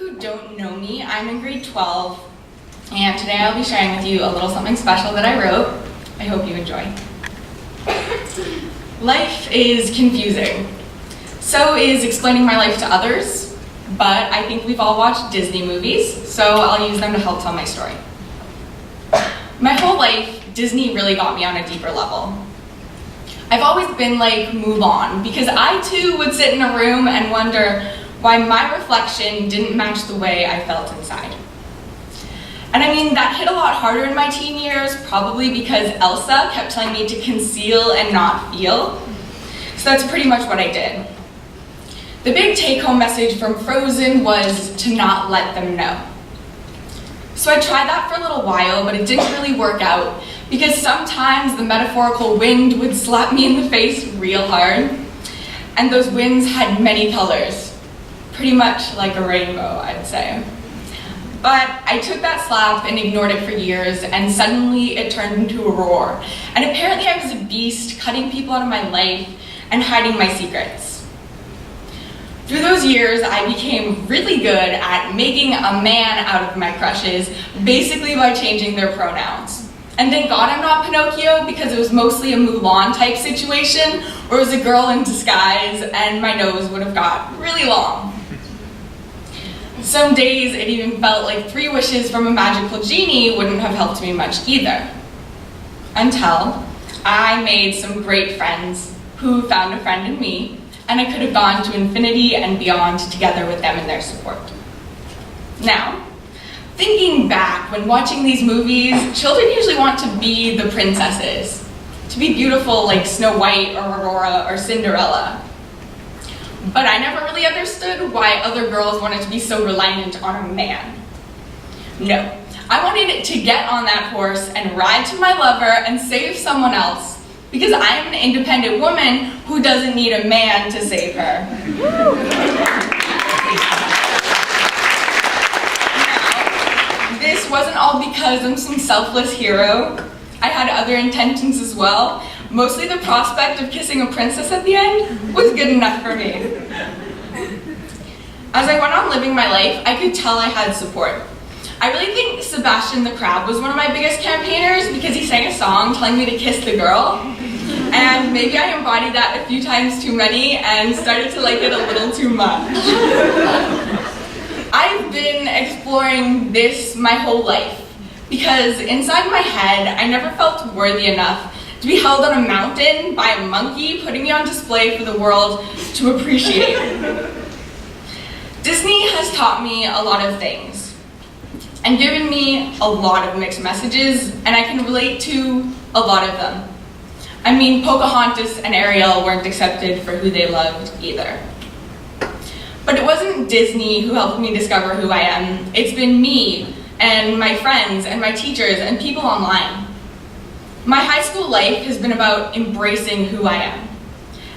who don't know me, I'm in grade 12, and today I'll be sharing with you a little something special that I wrote. I hope you enjoy. Life is confusing. So is explaining my life to others, but I think we've all watched Disney movies, so I'll use them to help tell my story. My whole life, Disney really got me on a deeper level. I've always been like, move on, because I too would sit in a room and wonder why my reflection didn't match the way I felt inside. And I mean, that hit a lot harder in my teen years, probably because Elsa kept telling me to conceal and not feel. So that's pretty much what I did. The big take-home message from Frozen was to not let them know. So I tried that for a little while, but it didn't really work out, because sometimes the metaphorical wind would slap me in the face real hard, and those winds had many colors, pretty much like a rainbow, I'd say. But I took that slap and ignored it for years, and suddenly it turned into a roar. And apparently I was a beast, cutting people out of my life and hiding my secrets. Through those years, I became really good at making a man out of my crushes, basically by changing their pronouns. And thank God I'm not Pinocchio, because it was mostly a Mulan type situation, where it was a girl in disguise and my nose would have got really long. Some days it even felt like 3 wishes from a magical genie wouldn't have helped me much either. Until I made some great friends who found a friend in me, and I could have gone to infinity and beyond together with them and their support. Now, thinking back, when watching these movies, children usually want to be the princesses, to be beautiful like Snow White or Aurora or Cinderella. But I never really understood why other girls wanted to be so reliant on a man. No, I wanted to get on that horse and ride to my lover and save someone else, because I am an independent woman who doesn't need a man to save her. Now, this wasn't all because I'm some selfless hero. I had other intentions as well. Mostly the prospect of kissing a princess at the end was good enough for me. As I went on living my life, I could tell I had support. I really think Sebastian the Crab was one of my biggest campaigners, because he sang a song telling me to kiss the girl. And maybe I embodied that a few times too many and started to like it a little too much. I've been exploring this my whole life, because inside my head, I never felt worthy enough to be held on a mountain by a monkey putting me on display for the world to appreciate. Disney has taught me a lot of things and given me a lot of mixed messages, and I can relate to a lot of them. I mean, Pocahontas and Ariel weren't accepted for who they loved either. But it wasn't Disney who helped me discover who I am. It's been me and my friends and my teachers and people online. My high school life has been about embracing who I am.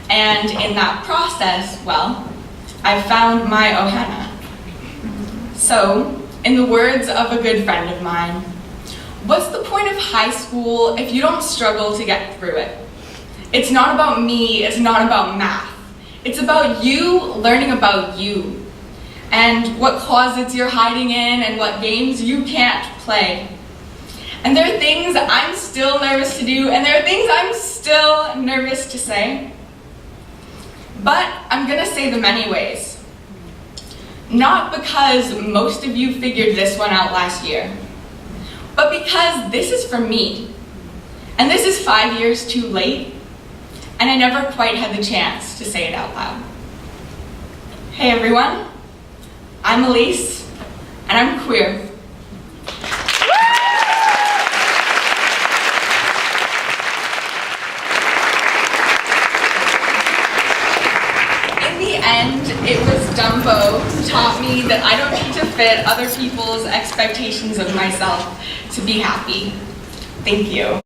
And in that process, well, I've found my Ohana. So, in the words of a good friend of mine, what's the point of high school if you don't struggle to get through it? It's not about me, it's not about math. It's about you learning about you, and what closets you're hiding in and what games you can't play. And there are things I'm still nervous to do, and there are things I'm still nervous to say. But I'm gonna say them anyways. Not because most of you figured this one out last year, but because this is for me. And this is 5 years too late, and I never quite had the chance to say it out loud. Hey everyone, I'm Elise, and I'm queer. It was Dumbo who taught me that I don't need to fit other people's expectations of myself to be happy. Thank you.